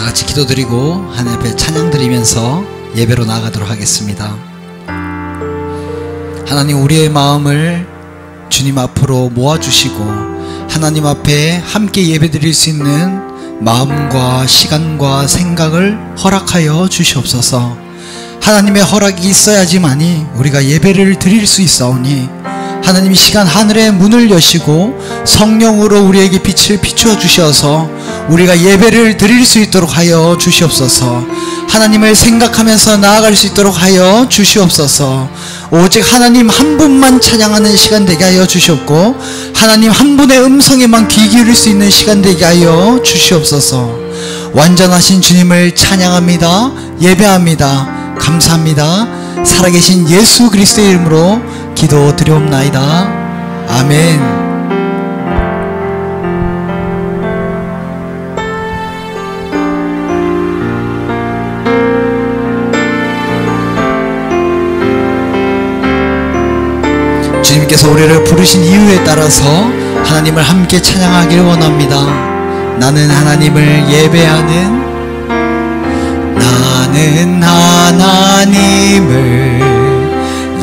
같이 기도드리고 하나님 앞에 찬양 드리면서 예배로 나아가도록 하겠습니다. 하나님, 우리의 마음을 주님 앞으로 모아주시고 하나님 앞에 함께 예배 드릴 수 있는 마음과 시간과 생각을 허락하여 주시옵소서. 하나님의 허락이 있어야지만이 우리가 예배를 드릴 수 있사오니 하나님, 이 시간 하늘의 문을 여시고 성령으로 우리에게 빛을 비추어 주셔서 우리가 예배를 드릴 수 있도록 하여 주시옵소서. 하나님을 생각하면서 나아갈 수 있도록 하여 주시옵소서. 오직 하나님 한 분만 찬양하는 시간 되게 하여 주시옵고 하나님 한 분의 음성에만 귀 기울일 수 있는 시간 되게 하여 주시옵소서. 완전하신 주님을 찬양합니다. 예배합니다. 감사합니다. 살아계신 예수 그리스도의 이름으로 기도드리옵나이다. 아멘. 주님께서 우리를 부르신 이유에 따라서 하나님을 함께 찬양하기를 원합니다. 나는 하나님을 예배하는, 나는 하나님을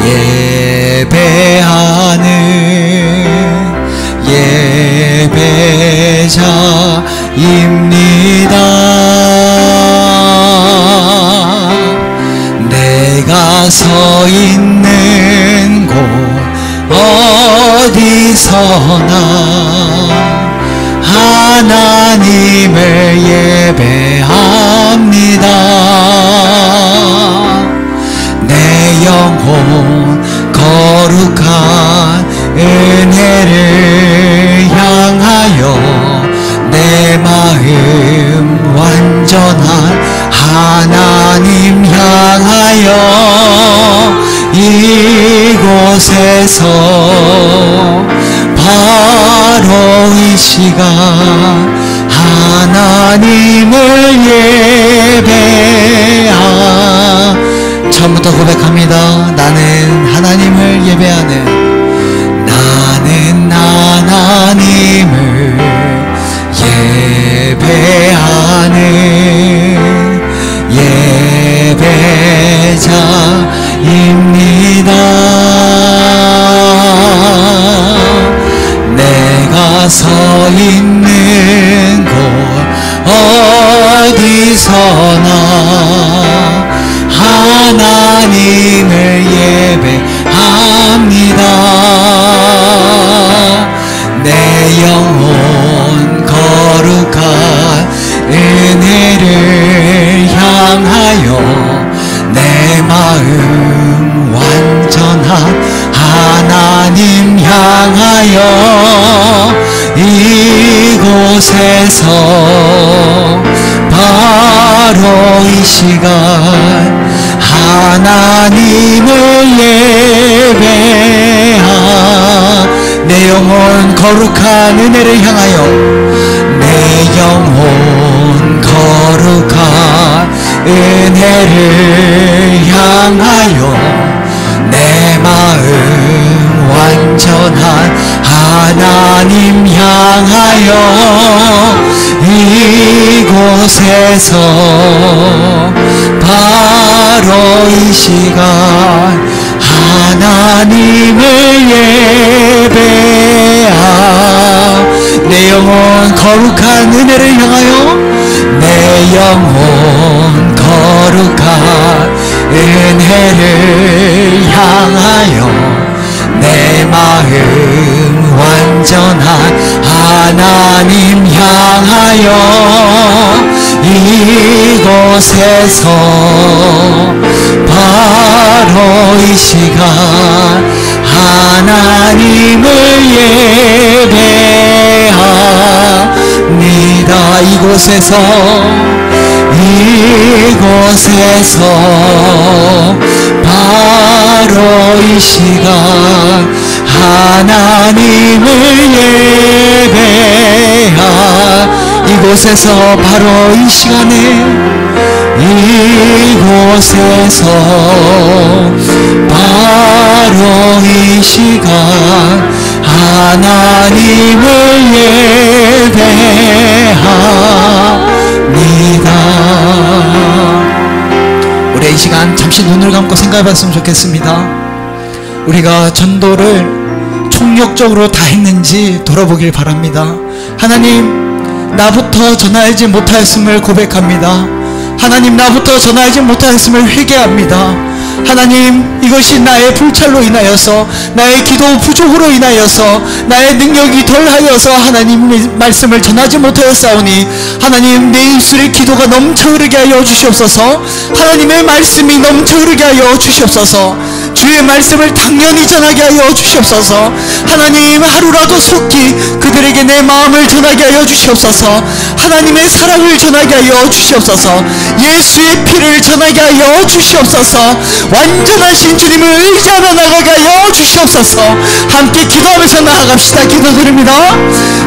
예배하는 예배자입니다. 내가 서 있는 곳 어디서나 하나님을 예배합니다. 내 영혼 거룩한 은혜를 향하여 내 마음 완전한 하나님 향하여 이곳에서 바로 이 시간 하나님을 예배하. 처음부터 고백합니다. 나는 하나님을 예배하는, 나는 하나님을 예배하는 예배자입니다. 내가 서 있는 곳 어디서나 하나님을 예배합니다. 내 영혼 거룩한 은혜를 향하여 내 마음 완전한 하나님 향하여 이곳에서 바로 이 시간 하나님을 예배하. 내 영혼 거룩한 은혜를 향하여, 내 영혼 거룩한 은혜를 향하여 내 마음 완전한 하나님 향하여 이곳에서 바로 이 시간 하나님을 예배하. 내 영혼 거룩한 은혜를 향하여, 내 영혼 거룩한 은혜를 향하여 내 마음 완전한 하나님 향하여 이곳에서 바로 이 시간 하나님을 예배합니다. 이곳에서 바로 이 시간 하나님을 예배하. 이곳에서 바로 이 시간에 이곳에서 바로 이 시간 하나님을 예배합니다. 감고 생각해 봤으면 좋겠습니다. 우리가 전도를 총력적으로 다 했는지 돌아보길 바랍니다. 하나님, 나부터 전하지 못하였음을 고백합니다. 하나님, 나부터 전하지 못하였음을 회개합니다. 하나님, 이것이 나의 불찰로 인하여서, 나의 기도 부족으로 인하여서, 나의 능력이 덜하여서 하나님의 말씀을 전하지 못하였사오니 하나님, 내 입술의 기도가 넘쳐 흐르게 하여 주시옵소서. 하나님의 말씀이 넘쳐 흐르게 하여 주시옵소서. 주의 말씀을 당연히 전하게 하여 주시옵소서. 하나님, 하루라도 속히 그들에게 내 마음을 전하게 하여 주시옵소서. 하나님의 사랑을 전하게 하여 주시옵소서. 예수의 피를 전하게 하여 주시옵소서. 완전하신 주님을 의지하며 나가게 하여 주시옵소서. 함께 기도하면서 나아갑시다. 기도드립니다.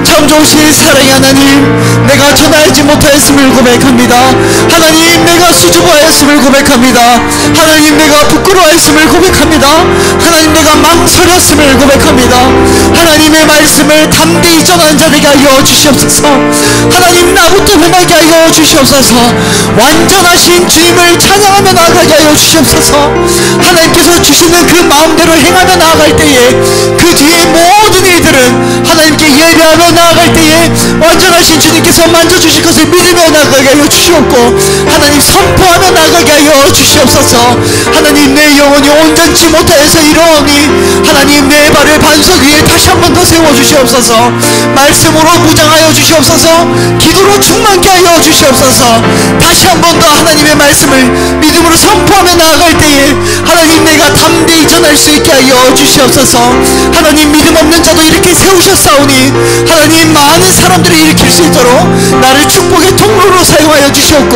참 좋으신 사랑의 하나님, 내가 전하지 못하였음을 고백합니다. 하나님, 내가 수줍어하였음을 고백합니다. 하나님, 내가 부끄러워하였음을 고백합니다. 하나님, 내가 망설였음을 고백합니다. 하나님의 말씀을 담대히 전하는 자 되게 하여 주시옵소서. 하나님, 나부터 변하게 하여 주시옵소서. 완전하신 주님을 찬양하며 나아가게 하여 주시옵소서. 하나님께서 주시는 그 마음대로 행하며 나아갈 때에 그 뒤에 모든 일들은 하나님께 예배하며 나아갈 때에 완전하신 주님께서 만져주실 것을 믿으며 나아가게 하여 주시옵고, 하나님 선포하며 나아가게 하여 주시옵소서. 하나님, 내 영혼이 온전치 못하여서 이러오니 하나님, 내 발을 반석 위에 다시 한 번 더 세워주시옵소서. 말씀으로 무장하여 주시옵소서. 기도로 충만케 하여 주시옵소서. 다시 한 번 더 하나님의 말씀을 믿음으로 선포하며 나아갈 때에 하나님, 내가 담대히 전할 수 있게 하여 주시옵소서. 하나님, 믿음 없는 자도 이렇게 세우셨사오니 하나님, 많은 사람들을 일으킬 수 있도록 나를 축복의 통로로 사용하여 주시옵고,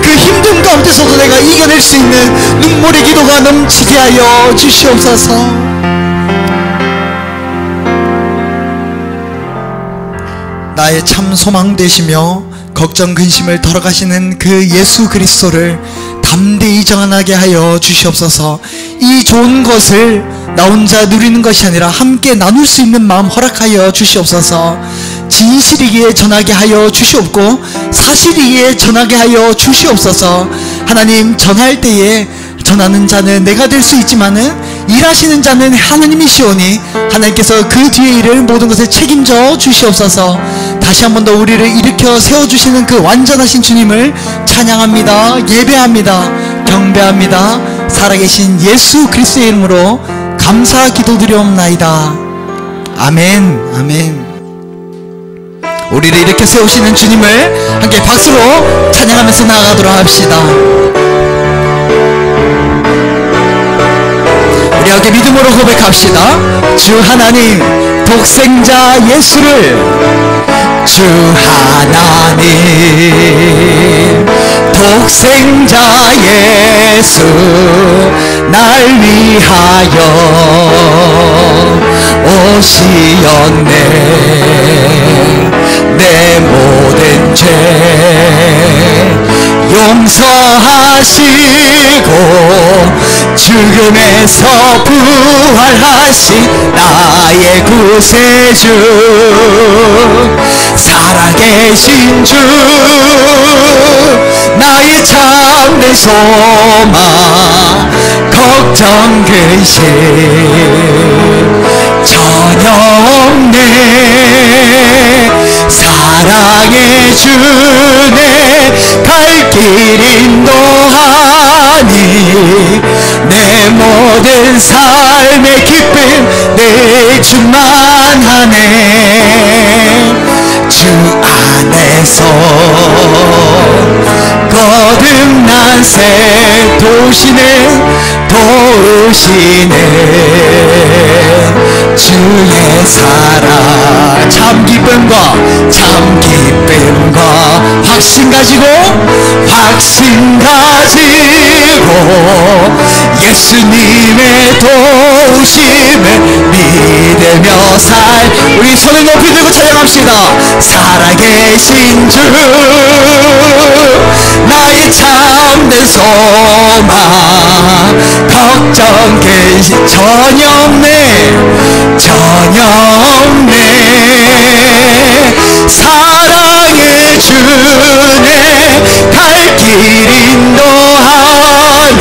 그 힘든 가운데서도 내가 이겨낼 수 있는 눈물의 기도가 넘치게 하여 주시옵소서. 나의 참 소망 되시며 걱정 근심을 덜어가시는 그 예수 그리스도를 담대히 전하게 하여 주시옵소서. 이 좋은 것을 나 혼자 누리는 것이 아니라 함께 나눌 수 있는 마음 허락하여 주시옵소서. 진실이기에 전하게 하여 주시옵고 사실이기에 전하게 하여 주시옵소서. 하나님, 전할 때에 전하는 자는 내가 될 수 있지만은 일하시는 자는 하나님이시오니 하나님께서 그 뒤에 일을 모든 것을 책임져 주시옵소서. 다시 한 번 더 우리를 일으켜 세워주시는 그 완전하신 주님을 찬양합니다. 예배합니다. 경배합니다. 살아계신 예수 그리스도의 이름으로 감사 기도드리옵나이다. 아멘. 아멘. 우리를 일으켜 세우시는 주님을 함께 박수로 찬양하면서 나아가도록 합시다. 우리 함께 믿음으로 고백합시다. 주 하나님 독생자 예수를, 주 하나님 독생자 예수 날 위하여 오시었네. 내 모든 죄 용서하시고 죽음에서 부활하신 나의 구세주, 살아계신 주 나의 참된 소망, 걱정 근심 전혀 없네. 사랑의 주네 갈 길 인도하니 내 모든 삶의 기쁨 내 주만 하네. 주 안에서 거듭난 새 도시는 도우시네. 주의 사랑 참 기쁨과 확신 가지고 예수님의 도우심을 믿으며 우리 손을 높이 들고 찬양합시다. 살아계신 주 나의 참된 소망, 걱정 근심 전혀 없네. 사랑의 주네 갈 길 인도하니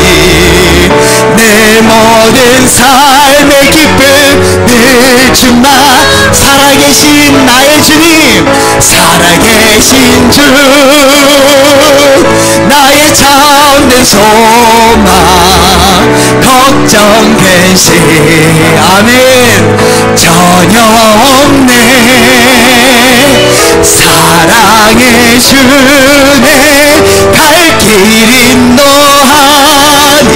내 모든 삶의 기쁨 늘 주만 살아계신 나의 주님 살아계신 주 나의 참된 소망 걱정 근심 아멘 전혀 없네 사랑해 주네 갈 길 인도하니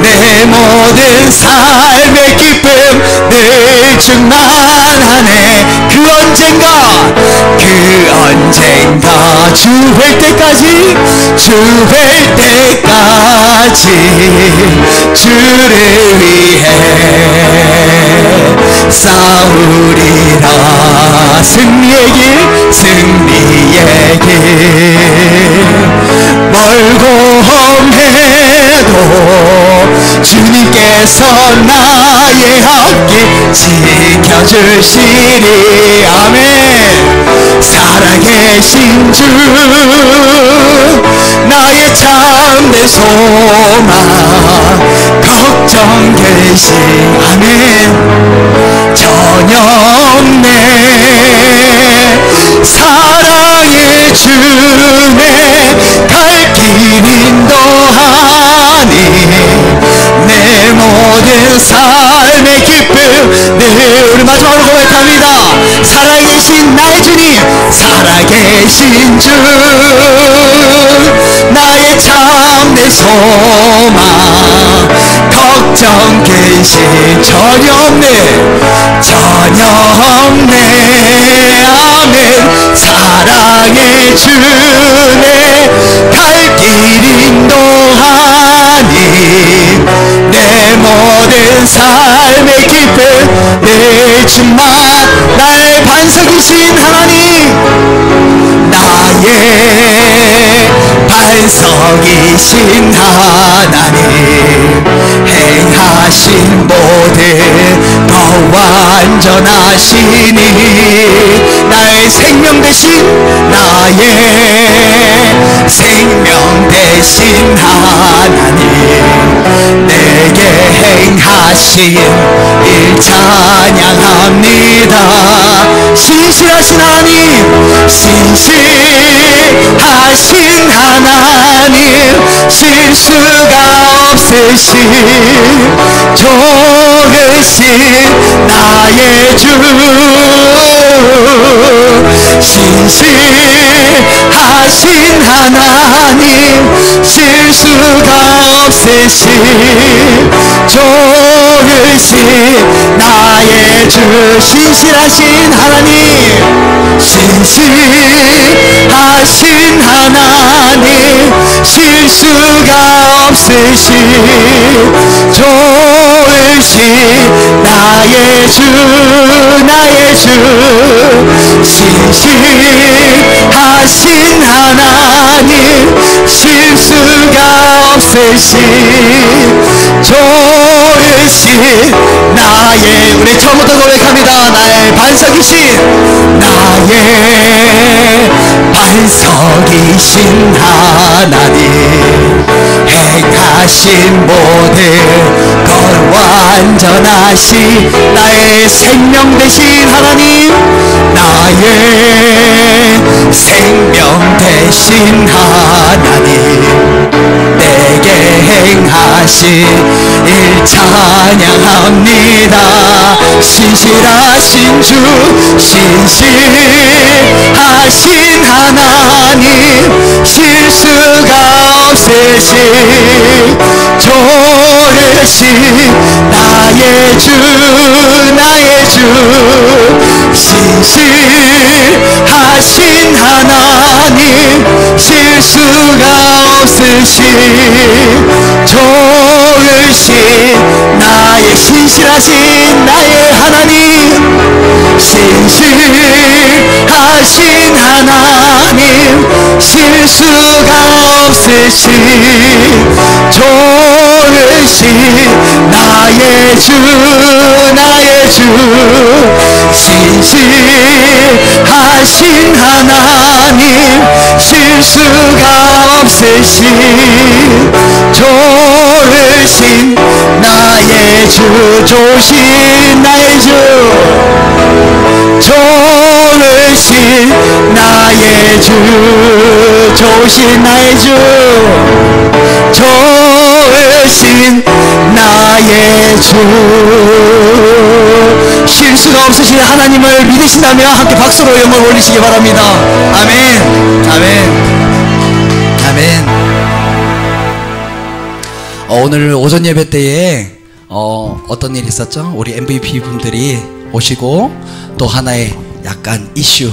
내 모든 삶의 기쁨 늘 충만하네 그 언젠가 주 뵐 때까지 주를 위해 싸우리라 승리의 길 멀고 험해도 주님께서 나의 앞길 지켜주시리 아멘 살아계신 주 나의 참된 소망 걱정 근심 아멘 전혀 없네 사랑해 주네 갈 길 인도하니 내 모든 삶의 기쁨 늘 우리 마지막으로 고백합니다 살아계신 나의 주님 살아계신 주 나의 참된 소망 걱정 근심 전혀 없네 아멘 사랑해 주네 갈 길 인도하니 내 모든 삶의 기쁨 늘 주만 나의 반석이신 하나님 나의 반석이신 하나님 행하신 모든 더 완전하시니 나의 생명 대신 하나님 내게 행하신 일 찬양합니다 신실하신 하나님 실수가 없으신 좋으신 나의 주 신실하신 하나님 실수가 없으신 좋으신 나의 주 신실하신 하나님 실수가 없으신 좋으신 나의 주 신실하신 하나님 실수가 없으신 좋으신 나의 우리 처음부터 고백합니다 나의 반석이신 하나님 행하신 모든 것 완전하신 나의 생명 되신 하나님 나의 생명 되신 하나님 내게 행하신 일 찬양합니다 신실하신 주 신실하신 하나님 실수가 없으신 좋으신 나의 주 신실하신 하나님 실수가 없으신 좋으신 나의 신실하신 나의 하나님 신실하신 하나님 실수가 없으신 좋으신 나의 주 신실하신 하나님, 실수가 없으신 좋으신 나의 주, 좋으신 나의 주, 좋으신 나의 주, 좋으신 나의 주, 좋으신 나의 주. 실수가 없으신 하나님을 믿으신다면 함께 박수로 영광 올리시기 바랍니다. 아멘, 아멘, 아멘. 오늘 오전 예배 때에 어떤 일이 있었죠? 우리 MVP 분들이 오시고 또 하나의 약간 이슈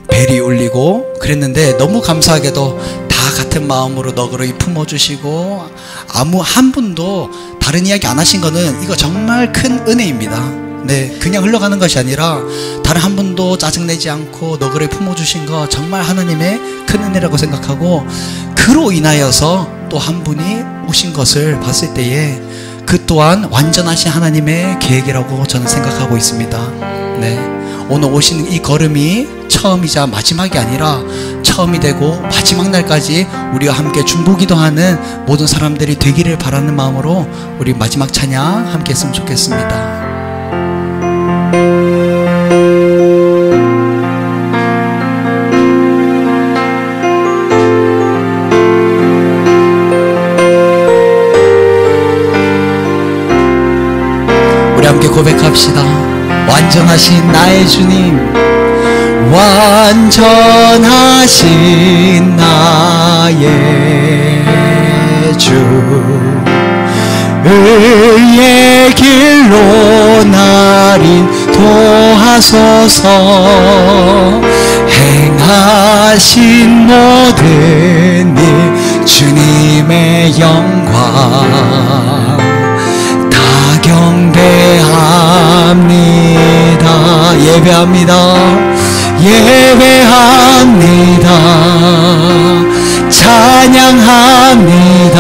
벨이 울리고 그랬는데, 너무 감사하게도 다 같은 마음으로 너그러이 품어주시고 아무 한 분도 다른 이야기 안 하신 거는 이거 정말 큰 은혜입니다. 네, 그냥 흘러가는 것이 아니라 다른 한 분도 짜증내지 않고 너그러이 품어주신 거 정말 하나님의 큰 은혜라고 생각하고, 그로 인하여서 또 한 분이 오신 것을 봤을 때에 그 또한 완전하신 하나님의 계획이라고 저는 생각하고 있습니다. 네, 오늘 오신 이 걸음이 처음이자 마지막이 아니라 처음이 되고 마지막 날까지 우리와 함께 중보기도하는 모든 사람들이 되기를 바라는 마음으로 우리 마지막 찬양 함께 했으면 좋겠습니다. 우리 함께 고백합시다. 완전하신 나의 주님, 완전하신 나의 주, 의의 길로 날 인도하소서. 행하신 모든 일 주님의 영광 다 경배합니다. 예배합니다. 예배합니다. 찬양합니다.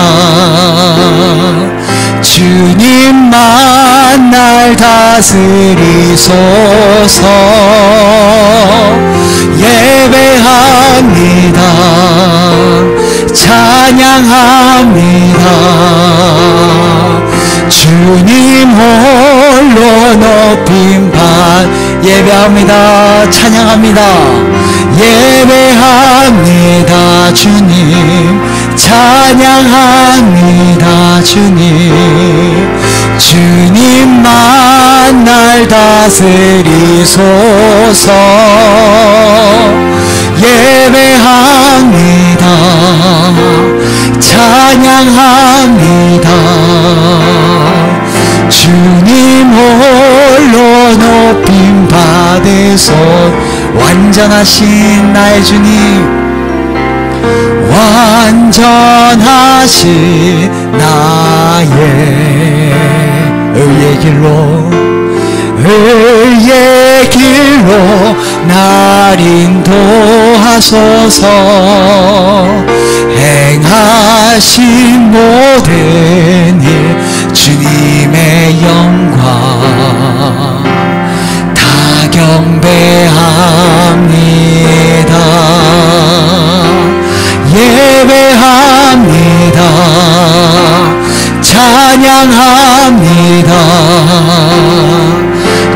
주님만 날 다스리소서. 예배합니다. 찬양합니다. 주님 홀로 높임 받. 예배합니다. 찬양합니다. 예배합니다. 주님 찬양합니다. 주님, 주님만 날 다스리소서. 예배합니다. 찬양합니다. 주님 홀로 높임 받으소. 완전하신 나의 주님, 완전하신 나의 의의 길로 날 인도하소서. 행하신 모든 일 주님의 영광 다 경배합니다. 예배합니다. 찬양합니다.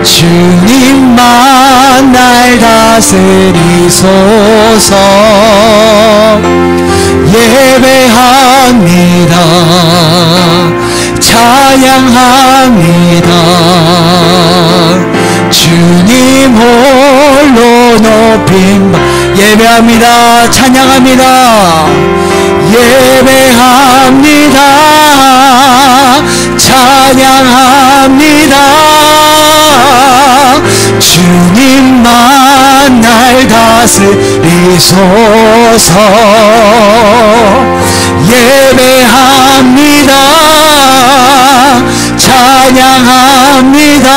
주님만 날 다스리소서. 예배합니다. 찬양합니다. 주님 홀로 높임. 예배합니다. 찬양합니다. 예배합니다. 찬양합니다. 주님만 날 다스리소서. 예배합니다. 찬양합니다.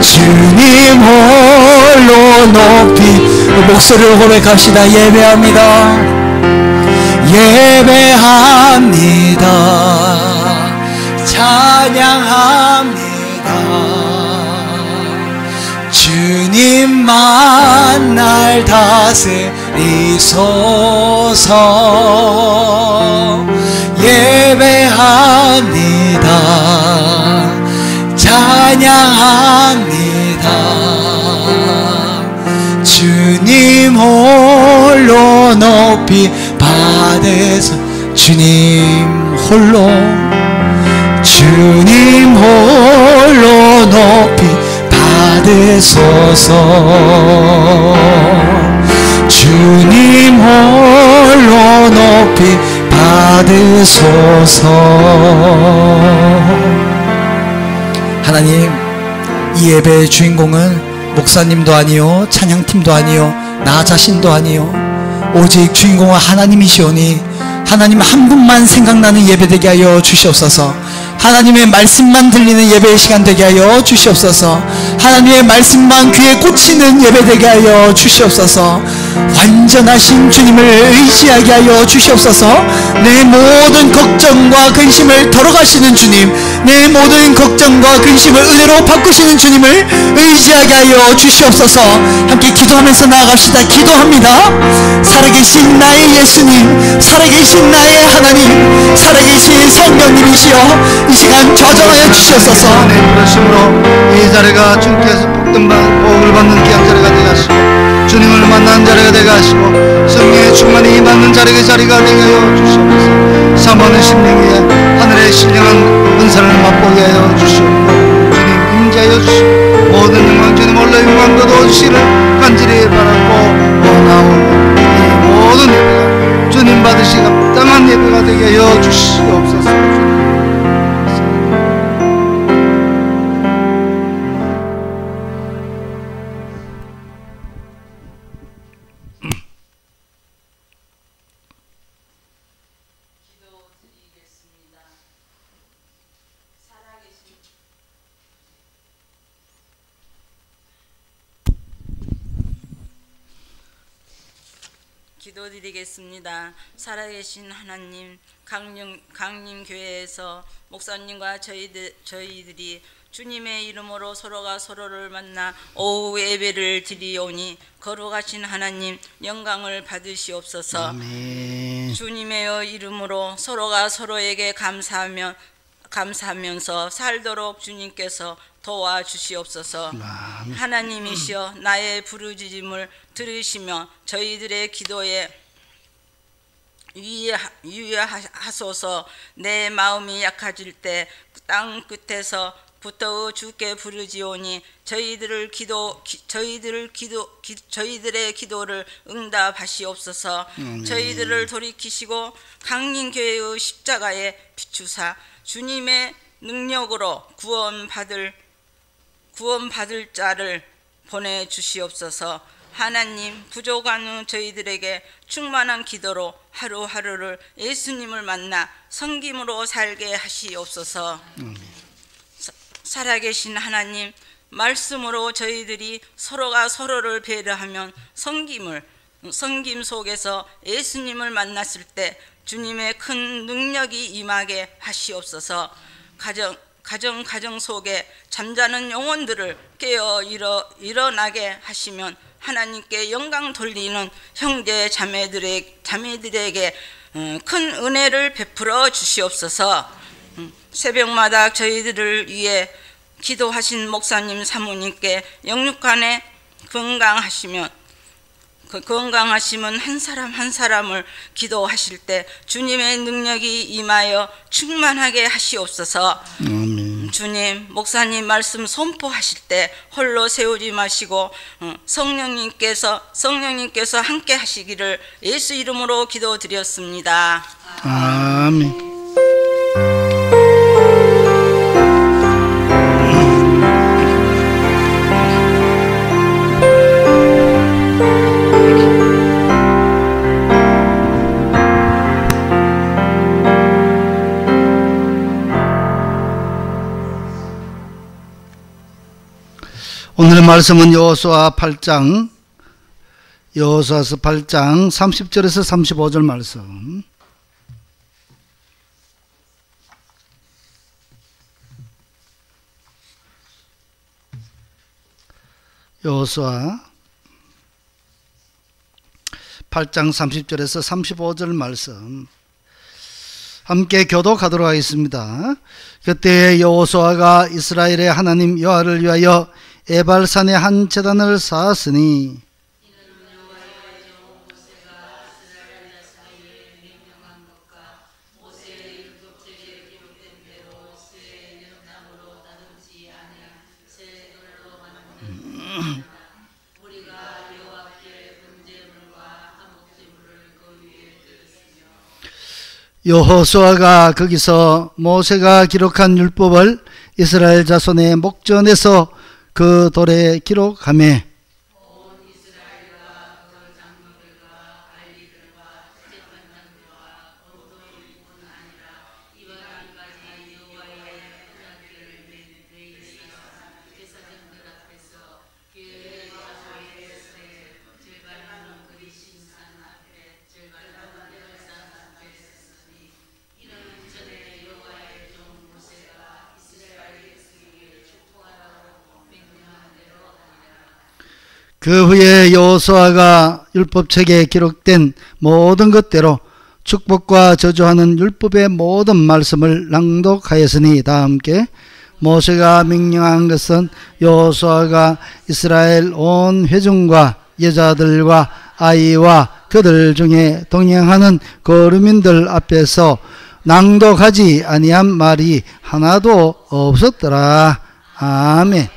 주님 홀로 높이. 목소리로 고백합시다. 예배합니다. 예배합니다. 찬양합니다. 주님만 날 다스리소서. 예배합니다. 찬양합니다. 주님 홀로 높이 받으소. 주님 홀로 높이 받으소서. 주님 홀로 높이 받으소서. 하나님, 이 예배의 주인공은 목사님도 아니요 찬양팀도 아니요 나 자신도 아니요 오직 주인공은 하나님이시오니 하나님 한 분만 생각나는 예배 되게 하여 주시옵소서. 하나님의 말씀만 들리는 예배의 시간 되게 하여 주시옵소서. 하나님의 말씀만 귀에 꽂히는 예배 되게 하여 주시옵소서. 완전하신 주님을 의지하게 하여 주시옵소서. 내 모든 걱정과 근심을 덜어가시는 주님, 내 모든 걱정과 근심을 은혜로 바꾸시는 주님을 의지하게 하여 주시옵소서. 함께 기도하면서 나아갑시다. 기도합니다. 살아계신 나의 예수님, 살아계신 나의 하나님, 살아계신 성령님이시여, 이 시간 좌정하여 주시옵소서. 내 부르심으로 이 자리가 주께서 복을 받는 귀한 자리가 되게 하시고 주님을 만난 자리가 되게 하시고 성령의 충만이 임하는 자리가 되게 하여 주시옵소서. 사모하는 심령에 하늘의 신령한 은사를 맛보게 하여 주시옵고 주님 임재하여 주시고 모든 영광 주님 홀로 영광도 도시를 간절히 바라고 원하오니 이 모든 예배가 주님 받으시기 합당한 예배가 되게 하여 주시옵소서. 기도드리겠습니다. 살아계신 하나님, 강림교회에서 목사님과 저희들이 주님의 이름으로 서로가 서로를 만나 오후 예배를 드리오니 거룩하신 하나님 영광을 받으시옵소서. 아멘. 주님의 이름으로 서로가 서로에게 감사하면서 살도록 주님께서 도와주시옵소서. 아멘. 하나님이시여 나의 부르짖음을 들으시며 저희들의 기도에 유의하소서. 내 마음이 약해질 때 땅 끝에서 부터 주께 부르지오니 저희들의 기도를 응답하시옵소서. 저희들을 돌이키시고 강림교회의 십자가에 비추사 주님의 능력으로 구원받을 자를 보내주시옵소서. 하나님, 부족한 저희들에게 충만한 기도로 하루하루를 예수님을 만나 섬김으로 살게 하시옵소서. 살아계신 하나님, 말씀으로 저희들이 서로가 서로를 배려하면 섬김 속에서 예수님을 만났을 때 주님의 큰 능력이 임하게 하시옵소서. 가정 속에 잠자는 영혼들을 깨어 일어나게 하시면 하나님께 영광 돌리는 형제 자매들에게 큰 은혜를 베풀어 주시옵소서. 새벽마다 저희들을 위해 기도하신 목사님 사모님께 영육간에 건강하시면 한 사람 한 사람을 기도하실 때 주님의 능력이 임하여 충만하게 하시옵소서. 주님, 목사님 말씀 선포하실 때 홀로 세우지 마시고 성령님께서 함께 하시기를 예수 이름으로 기도드렸습니다. 아멘. 오늘의 말씀은 여호수아서 8장 30절에서 35절 말씀. 여호수아 8장 30절에서 35절 말씀 함께 교독하도록 하겠습니다. 그때 여호수아가 이스라엘의 하나님 여호와를 위하여 에발산에 한 제단을 쌓았으니 여호수아가 거기서 모세가 기록한 율법을 이스라엘 자손의 목전에서 그 돌에 기록하며 그 후에 여호수아가 율법책에 기록된 모든 것대로 축복과 저주하는 율법의 모든 말씀을 낭독하였으니 다 함께 모세가 명령한 것은 여호수아가 이스라엘 온 회중과 여자들과 아이와 그들 중에 동행하는 거류민들 앞에서 낭독하지 아니한 말이 하나도 없었더라. 아멘.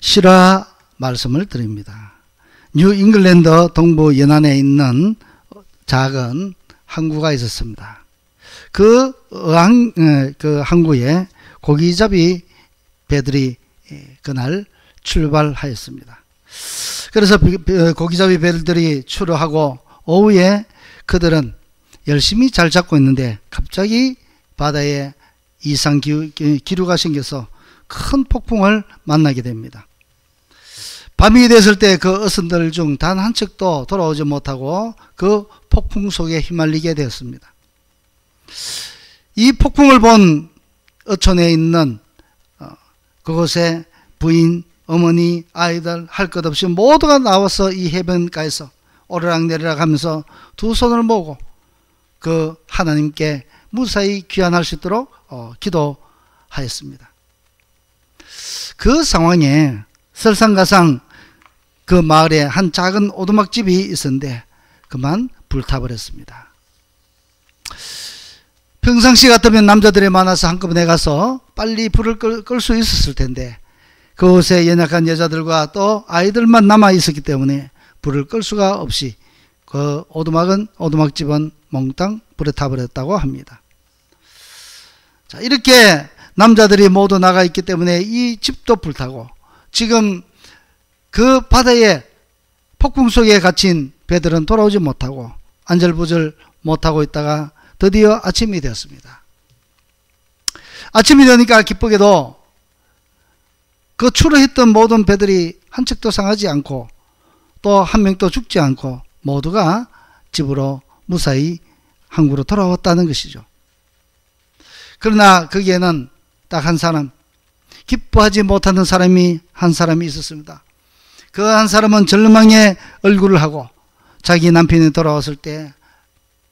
실화 말씀을 드립니다. 뉴 잉글랜드 동부 연안에 있는 작은 항구가 있었습니다. 그 항구에 고기잡이 배들이 그날 출발하였습니다. 그래서 고기잡이 배들이 출어하고 오후에 그들은 열심히 잘 잡고 있는데 갑자기 바다에 이상 기류가 생겨서 큰 폭풍을 만나게 됩니다. 밤이 됐을 때 그 어선들 중 단 한 척도 돌아오지 못하고 그 폭풍 속에 휘말리게 되었습니다. 이 폭풍을 본 어촌에 있는 그곳에 부인, 어머니, 아이들 할 것 없이 모두가 나와서 이 해변가에서 오르락내리락 하면서 두 손을 모으고 그 하나님께 무사히 귀환할 수 있도록 기도하였습니다. 그 상황에 설상가상 그 마을에 한 작은 오두막집이 있었는데 그만 불타버렸습니다. 평상시 같으면 남자들이 많아서 한꺼번에 가서 빨리 불을 끌 수 있었을 텐데 그곳에 연약한 여자들과 또 아이들만 남아 있었기 때문에 불을 끌 수가 없이 그 오두막집은 몽땅 불에 타버렸다고 합니다. 자, 이렇게 남자들이 모두 나가 있기 때문에 이 집도 불타고 지금 그 바다에 폭풍 속에 갇힌 배들은 돌아오지 못하고 안절부절 못하고 있다가 드디어 아침이 되었습니다. 아침이 되니까 기쁘게도 그 출어했던 모든 배들이 한 척도 상하지 않고 또 한 명도 죽지 않고 모두가 집으로 무사히 항구로 돌아왔다는 것이죠. 그러나 거기에는 딱 한 사람, 기뻐하지 못하는 사람이 한 사람이 있었습니다. 그 한 사람은 절망의 얼굴을 하고 자기 남편이 돌아왔을 때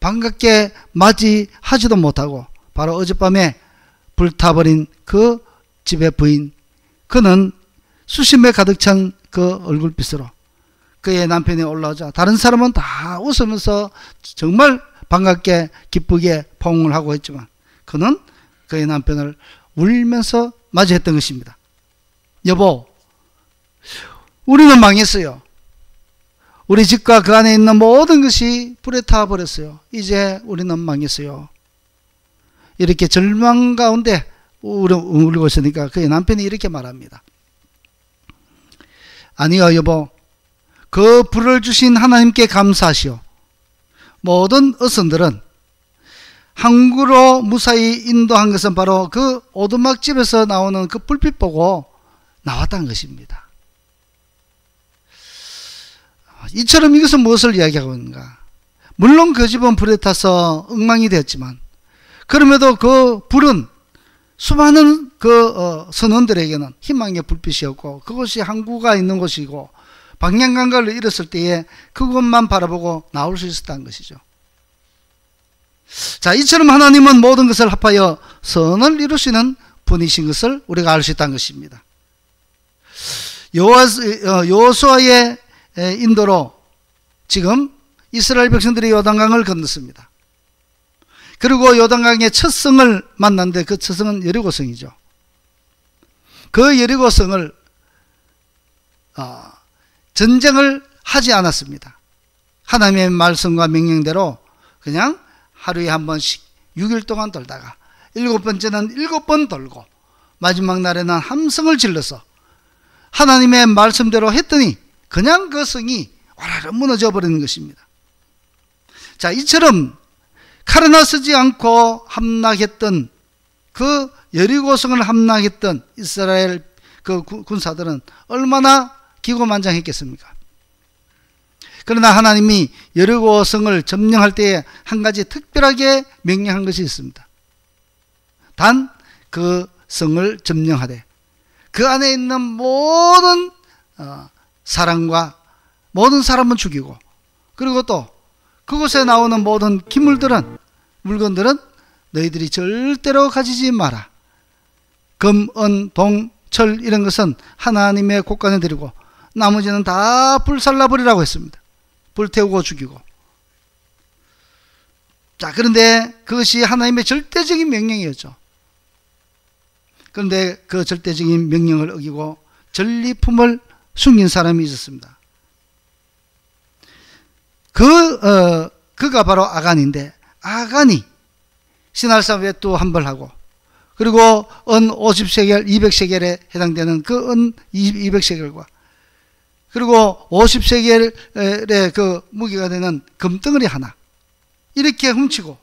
반갑게 맞이하지도 못하고 바로 어젯밤에 불타버린 그 집의 부인, 그는 수심에 가득 찬 그 얼굴빛으로 그의 남편이 올라오자 다른 사람은 다 웃으면서 정말 반갑게 기쁘게 포옹을 하고 있지만 그는 그의 남편을 울면서 맞이했던 것입니다. 여보, 우리는 망했어요. 우리 집과 그 안에 있는 모든 것이 불에 타버렸어요. 이제 우리는 망했어요. 이렇게 절망 가운데 울고 있으니까 그의 남편이 이렇게 말합니다. 아니요, 여보. 그 불을 주신 하나님께 감사하시오. 모든 어선들은 항구로 무사히 인도한 것은 바로 그 오두막집에서 나오는 그 불빛 보고 나왔다는 것입니다. 이처럼 이것은 무엇을 이야기하고 있는가? 물론 그 집은 불에 타서 엉망이 되었지만 그럼에도 그 불은 수많은 선원들에게는 희망의 불빛이었고, 그것이 항구가 있는 곳이고, 방향감각을 잃었을 때에 그것만 바라보고 나올 수 있었다는 것이죠. 자, 이처럼 하나님은 모든 것을 합하여 선을 이루시는 분이신 것을 우리가 알 수 있다는 것입니다. 여호수아의 인도로 지금 이스라엘 백성들이 요단강을 건넜습니다. 그리고 요단강의 첫 성을 만났는데 그 첫 성은 여리고성이죠. 그 여리고성을 전쟁을 하지 않았습니다. 하나님의 말씀과 명령대로 그냥 하루에 한 번씩 6일 동안 돌다가 7번째는 7번 돌고 마지막 날에는 함성을 질러서 하나님의 말씀대로 했더니 그냥 그 성이 와라라 무너져 버리는 것입니다. 자, 이처럼 칼하나 쓰지 않고 함락했던 그 여리고성을 함락했던 이스라엘 그 군사들은 얼마나 기고만장했겠습니까? 그러나 하나님이 여리고성을 점령할 때에 한 가지 특별하게 명령한 것이 있습니다. 단 그 성을 점령하되 그 안에 있는 모든 사람과 모든 사람은 죽이고, 그리고 또 그곳에 나오는 모든 물건들은 너희들이 절대로 가지지 마라. 금, 은, 동, 철 이런 것은 하나님의 곳간에 드리고 나머지는 다 불살라버리라고 했습니다. 불태우고 죽이고. 자, 그런데 그것이 하나님의 절대적인 명령이었죠. 그런데 그 절대적인 명령을 어기고 전리품을 숨긴 사람이 있었습니다. 그가 바로 아간인데, 아간이 신할산 외투 한 벌 하고, 그리고 은 50세겔, 200세겔에 해당되는 그 은 200세겔과, 그리고 50세겔의 그 무게가 되는 금덩어리 하나, 이렇게 훔치고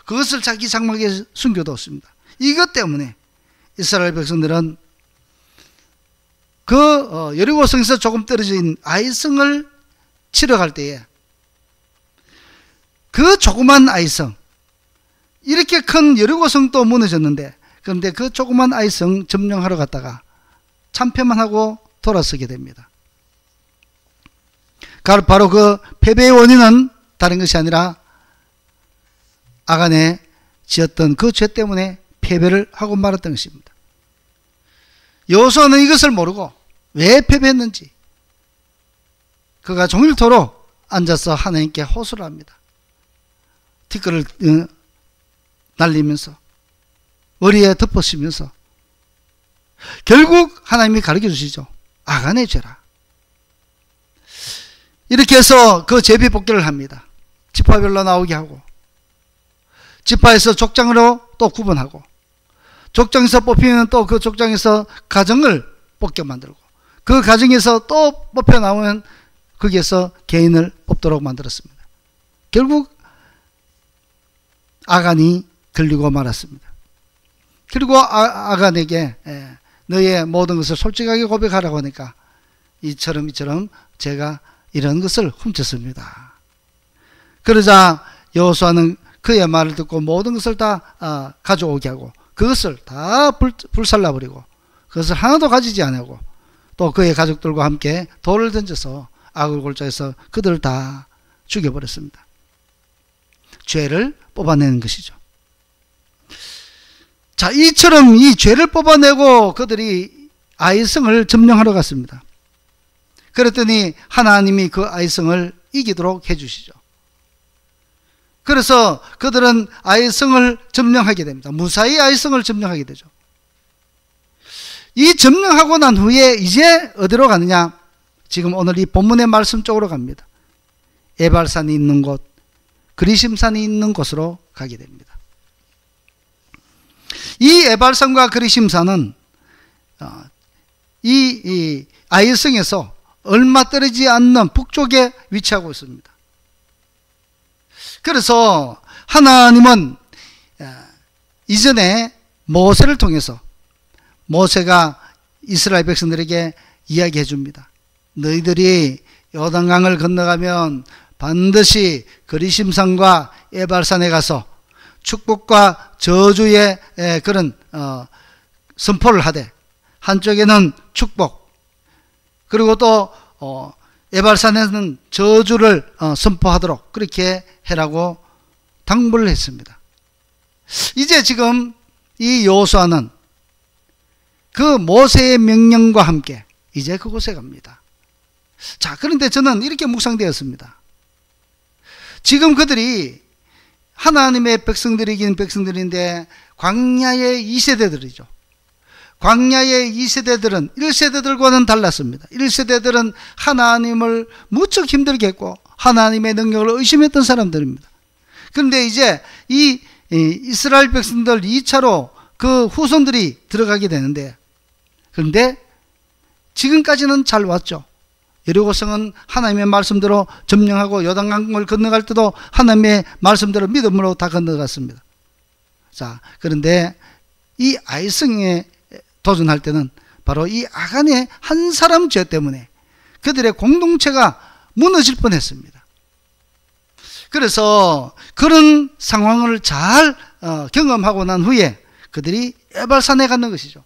그것을 자기 장막에 숨겨뒀습니다. 이것 때문에 이스라엘 백성들은 그 여리고성에서 조금 떨어진 아이성을 치러 갈 때에 그 조그만 아이성, 이렇게 큰 여리고성도 무너졌는데, 그런데 그 조그만 아이성 점령하러 갔다가 참패만 하고 돌아서게 됩니다. 바로 그 패배의 원인은 다른 것이 아니라 아간에 지었던 그 죄 때문에 패배를 하고 말았던 것입니다. 여호수아는 이것을 모르고 왜 패배했는지 그가 종일토록 앉아서 하나님께 호소를 합니다. 티끌을 날리면서 머리에 덮어쓰면서 결국 하나님이 가르쳐 주시죠. 아간의 죄라. 이렇게 해서 그 제비뽑기를 합니다. 지파별로 나오게 하고, 지파에서 족장으로 또 구분하고, 족장에서 뽑히면 또 그 족장에서 가정을 뽑게 만들고, 그 가정에서 또 뽑혀 나오면 거기에서 개인을 뽑도록 만들었습니다. 결국 아간이 걸리고 말았습니다. 그리고 아간에게 너의 모든 것을 솔직하게 고백하라고 하니까 이처럼 제가 이런 것을 훔쳤습니다. 그러자 여호수아는 그의 말을 듣고 모든 것을 다 가져오게 하고 그것을 다 불살라버리고 그것을 하나도 가지지 않고 또 그의 가족들과 함께 돌을 던져서 악을 골짜에서 그들을 다 죽여버렸습니다. 죄를 뽑아내는 것이죠. 자, 이처럼 이 죄를 뽑아내고 그들이 아이성을 점령하러 갔습니다. 그랬더니 하나님이 그 아이성을 이기도록 해주시죠. 그래서 그들은 아이성을 점령하게 됩니다. 무사히 아이성을 점령하게 되죠. 이 점령하고 난 후에 이제 어디로 가느냐? 지금 오늘 이 본문의 말씀 쪽으로 갑니다. 에발산이 있는 곳, 그리심산이 있는 곳으로 가게 됩니다. 이 에발산과 그리심산은 이 아이성에서 얼마 떨어지지 않는 북쪽에 위치하고 있습니다. 그래서 하나님은 이전에 모세를 통해서 모세가 이스라엘 백성들에게 이야기해 줍니다. 너희들이 요단강을 건너가면 반드시 그리심산과 에발산에 가서 축복과 저주의 그런 선포를 하되, 한쪽에는 축복, 그리고 또 에발산에는 저주를 선포하도록 그렇게 해라고 당부를 했습니다. 이제 지금 이 여호수아는 그 모세의 명령과 함께 이제 그곳에 갑니다. 자, 그런데 저는 이렇게 묵상되었습니다. 지금 그들이 하나님의 백성들이긴 백성들인데 광야의 2세대들이죠. 광야의 2세대들은 1세대들과는 달랐습니다. 1세대들은 하나님을 무척 힘들게 했고 하나님의 능력을 의심했던 사람들입니다. 그런데 이제 이 이스라엘 백성들 2차로 그 후손들이 들어가게 되는데, 그런데 지금까지는 잘 왔죠. 여리고성은 하나님의 말씀대로 점령하고 요단강을 건너갈 때도 하나님의 말씀대로 믿음으로 다 건너갔습니다. 자, 그런데 이 아이성에 도전할 때는 바로 이 아간의 한 사람 죄 때문에 그들의 공동체가 무너질 뻔했습니다. 그래서 그런 상황을 잘 경험하고 난 후에 그들이 에발산에 가는 것이죠.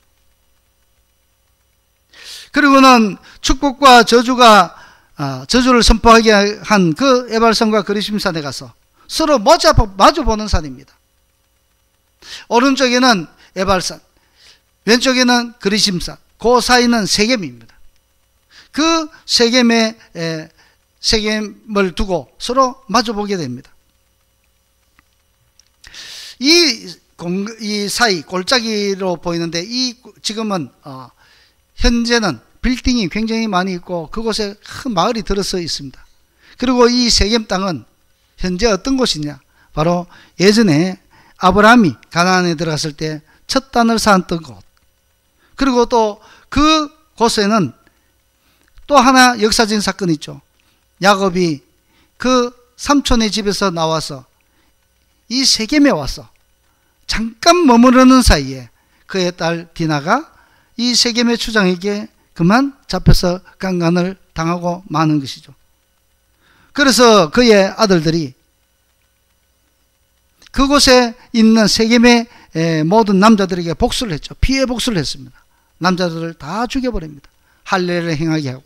그리고는 축복과 저주를 선포하게 한 그 에발산과 그리심산에 가서 서로 마주 보는 산입니다. 오른쪽에는 에발산, 왼쪽에는 그리심산, 그 사이는 세겜입니다. 그 세겜을 두고 서로 마주보게 됩니다. 이 사이 골짜기로 보이는데, 지금은 현재는 빌딩이 굉장히 많이 있고 그곳에 큰 마을이 들어서 있습니다. 그리고 이 세겜 땅은 현재 어떤 곳이냐, 바로 예전에 아브라함이 가나안에 들어갔을 때 첫 단을 쌓았던 곳, 그리고 또 그 곳에는 또 하나 역사적인 사건이 있죠. 야곱이 그 삼촌의 집에서 나와서 이 세겜에 와서 잠깐 머무르는 사이에 그의 딸 디나가 이 세겜의 추장에게 그만 잡혀서 강간을 당하고 마는 것이죠. 그래서 그의 아들들이 그곳에 있는 세겜의 모든 남자들에게 복수를 했죠. 피해 복수를 했습니다. 남자들을 다 죽여버립니다. 할례를 행하게 하고.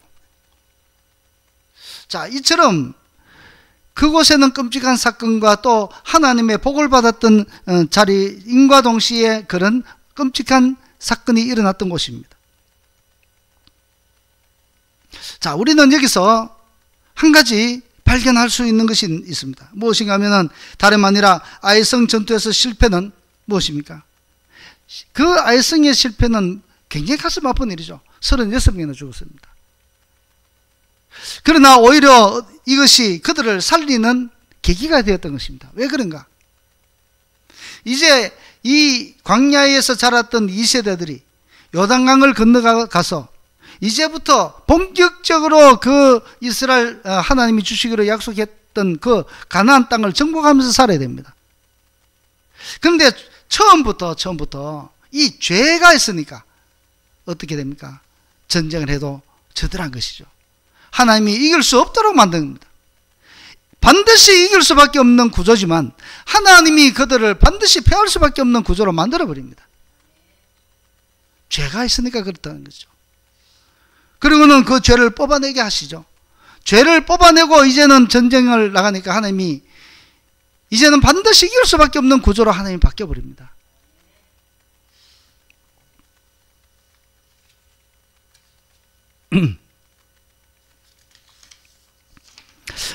자, 이처럼 그곳에는 끔찍한 사건과 또 하나님의 복을 받았던 자리인과 동시에 그런 끔찍한 사건이 일어났던 곳입니다. 자, 우리는 여기서 한 가지 발견할 수 있는 것이 있습니다. 무엇인가 하면은 다름 아니라 아이성 전투에서 실패는 무엇입니까? 그 아이성의 실패는 굉장히 가슴 아픈 일이죠. 36명이나 죽었습니다. 그러나 오히려 이것이 그들을 살리는 계기가 되었던 것입니다. 왜 그런가? 이제 이 광야에서 자랐던 2세대들이 요단강을 건너가서 이제부터 본격적으로 그 이스라엘 하나님이 주시기로 약속했던 그 가나안 땅을 정복하면서 살아야 됩니다. 그런데 처음부터 이 죄가 있으니까 어떻게 됩니까? 전쟁을 해도 저들한 것이죠. 하나님이 이길 수 없도록 만든 겁니다. 반드시 이길 수밖에 없는 구조지만 하나님이 그들을 반드시 패할 수밖에 없는 구조로 만들어버립니다. 죄가 있으니까 그렇다는 거죠. 그리고는 그 죄를 뽑아내게 하시죠. 죄를 뽑아내고 이제는 전쟁을 나가니까 하나님이 이제는 반드시 이길 수밖에 없는 구조로 하나님이 바뀌어버립니다.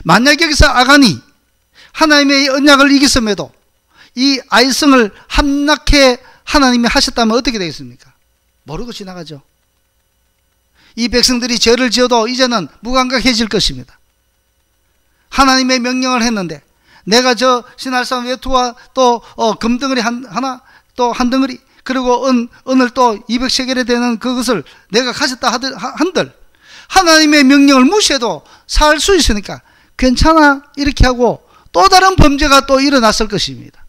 만약 여기서 아간이 하나님의 언약을 이겼음에도 이 아이성을 함락해 하나님이 하셨다면 어떻게 되겠습니까? 모르고 지나가죠. 이 백성들이 죄를 지어도 이제는 무감각해질 것입니다. 하나님의 명령을 했는데 내가 저 시날산 외투와 또 금덩어리 하나 또 한 덩어리 그리고 은을 또 200세겔에 되는 그것을 내가 가졌다 한들 하나님의 명령을 무시해도 살 수 있으니까 괜찮아 이렇게 하고 또 다른 범죄가 또 일어났을 것입니다.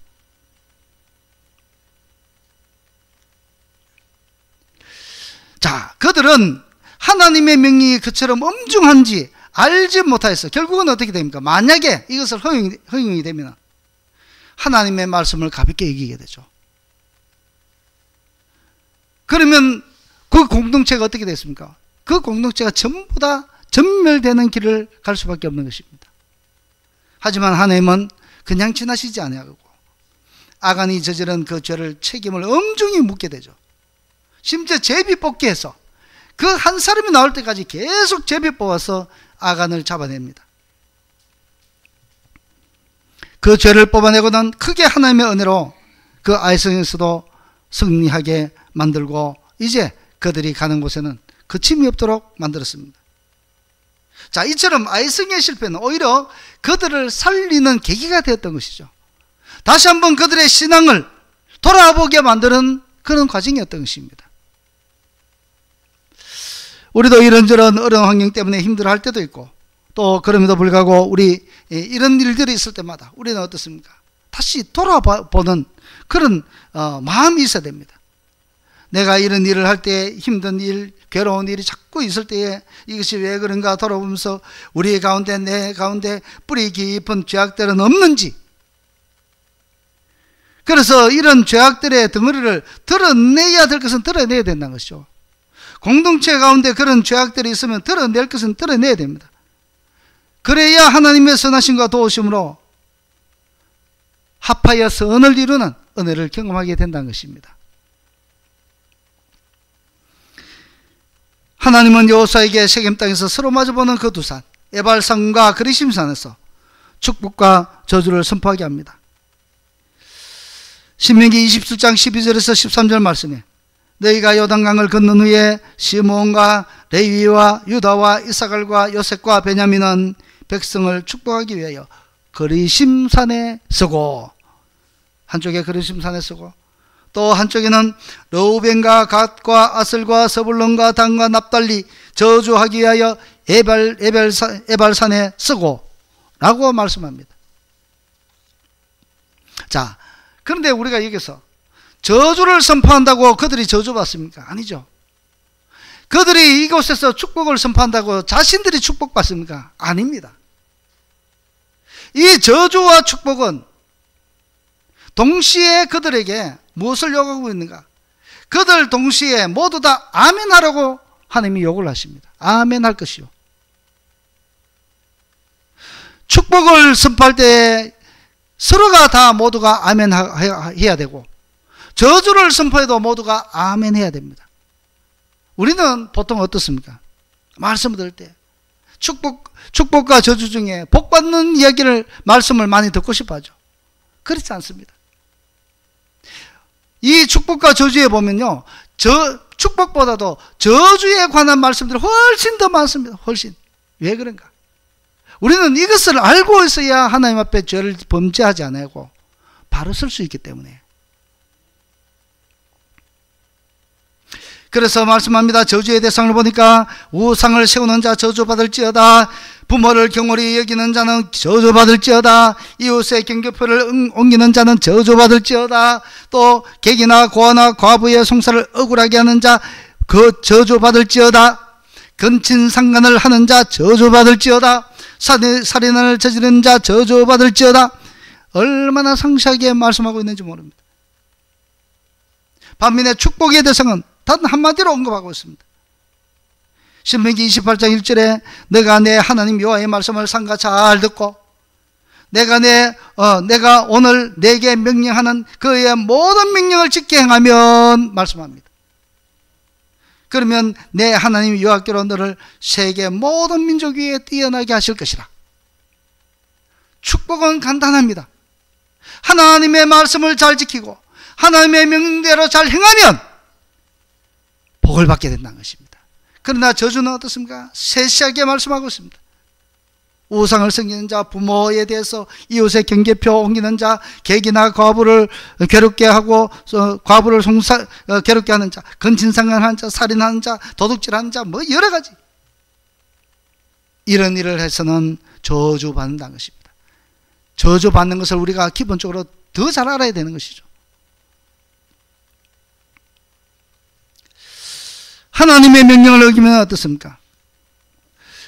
자, 그들은 하나님의 명령이 그처럼 엄중한지 알지 못하였어. 결국은 어떻게 됩니까? 만약에 이것을 허용이 되면 하나님의 말씀을 가볍게 여기게 되죠. 그러면 그 공동체가 어떻게 됐습니까? 그 공동체가 전부 다 전멸되는 길을 갈 수밖에 없는 것입니다. 하지만 하나님은 그냥 지나시지 아니하고 아간이 저지른 그 죄를 책임을 엄중히 묻게 되죠. 심지어 제비 뽑기 해서 그 한 사람이 나올 때까지 계속 제비 뽑아서 아간을 잡아냅니다. 그 죄를 뽑아내고는 크게 하나님의 은혜로 그 아이성에서도 승리하게 만들고 이제 그들이 가는 곳에는 그침이 없도록 만들었습니다. 자, 이처럼 아이성의 실패는 오히려 그들을 살리는 계기가 되었던 것이죠. 다시 한번 그들의 신앙을 돌아보게 만드는 그런 과정이었던 것입니다. 우리도 이런저런 어려운 환경 때문에 힘들어할 때도 있고, 또 그럼에도 불구하고 우리 이런 일들이 있을 때마다 우리는 어떻습니까? 다시 돌아보는 그런 마음이 있어야 됩니다. 내가 이런 일을 할 때 힘든 일, 괴로운 일이 자꾸 있을 때에 이것이 왜 그런가 돌아보면서 우리 가운데, 내 가운데 뿌리 깊은 죄악들은 없는지, 그래서 이런 죄악들의 덩어리를 드러내야 될 것은 드러내야 된다는 것이죠. 공동체 가운데 그런 죄악들이 있으면 드러낼 것은 드러내야 됩니다. 그래야 하나님의 선하심과 도우심으로 합하여 선을 이루는 은혜를 경험하게 된다는 것입니다. 하나님은 여호수아에게 세겜 땅에서 서로 마주보는 그 두 산, 에발산과 그리심산에서 축복과 저주를 선포하게 합니다. 신명기 27장 12절에서 13절 말씀에 너희가 요단강을 건넌 후에 시므온과 레위와 유다와 이사갈과 요셉과 베냐민은 백성을 축복하기 위하여 그리심산에 서고, 한쪽에 그리심산에 서고 또 한쪽에는 르우벤과 갓과 아슬과 서불론과 단과 납달리 저주하기 위하여 에발산에 서고 라고 말씀합니다. 자, 그런데 우리가 여기서 저주를 선포한다고 그들이 저주받습니까? 아니죠. 그들이 이곳에서 축복을 선포한다고 자신들이 축복받습니까? 아닙니다. 이 저주와 축복은 동시에 그들에게 무엇을 요구하고 있는가? 그들 동시에 모두 다 아멘하라고 하나님이 요구를 하십니다. 아멘할 것이요. 축복을 선포할 때 서로가 다 모두가 아멘해야 되고, 저주를 선포해도 모두가 아멘해야 됩니다. 우리는 보통 어떻습니까? 말씀을 들을 때 축복과 저주 중에 복받는 이야기를, 말씀을 많이 듣고 싶어 하죠. 그렇지 않습니다. 이 축복과 저주에 보면요, 축복보다도 저주에 관한 말씀들이 훨씬 더 많습니다. 훨씬. 왜 그런가? 우리는 이것을 알고 있어야 하나님 앞에 죄를 범죄하지 않고 바로 설 수 있기 때문에. 그래서 말씀합니다. 저주의 대상을 보니까 우상을 세우는 자 저주받을지어다, 부모를 경홀히 여기는 자는 저주받을지어다, 이웃의 경계표를 옮기는 자는 저주받을지어다, 또 객이나 고아나 과부의 송사를 억울하게 하는 자 그 저주받을지어다, 근친상간을 하는 자 저주받을지어다, 살인을 저지르는 자 저주받을지어다. 얼마나 상세하게 말씀하고 있는지 모릅니다. 반면에 축복의 대상은 단 한마디로 언급하고 있습니다. 신명기 28장 1절에 내가 내 하나님 여호와의 말씀을 삼가 잘 듣고 내가 오늘 내게 명령하는 그의 모든 명령을 지켜 행하면 말씀합니다. 그러면 내 하나님 여호와께로 너를 세계 모든 민족 위에 뛰어나게 하실 것이라. 축복은 간단합니다. 하나님의 말씀을 잘 지키고 하나님의 명령대로 잘 행하면 복을 받게 된다는 것입니다. 그러나 저주는 어떻습니까? 세세하게 말씀하고 있습니다. 우상을 섬기는 자, 부모에 대해서 이웃의 경계표 옮기는 자, 객이나 과부를 괴롭게 하고 과부를 괴롭게 하는 자, 근친상간하는 자, 살인하는 자, 도둑질하는 자, 뭐 여러 가지 이런 일을 해서는 저주받는다는 것입니다. 저주받는 것을 우리가 기본적으로 더 잘 알아야 되는 것이죠. 하나님의 명령을 어기면 어떻습니까?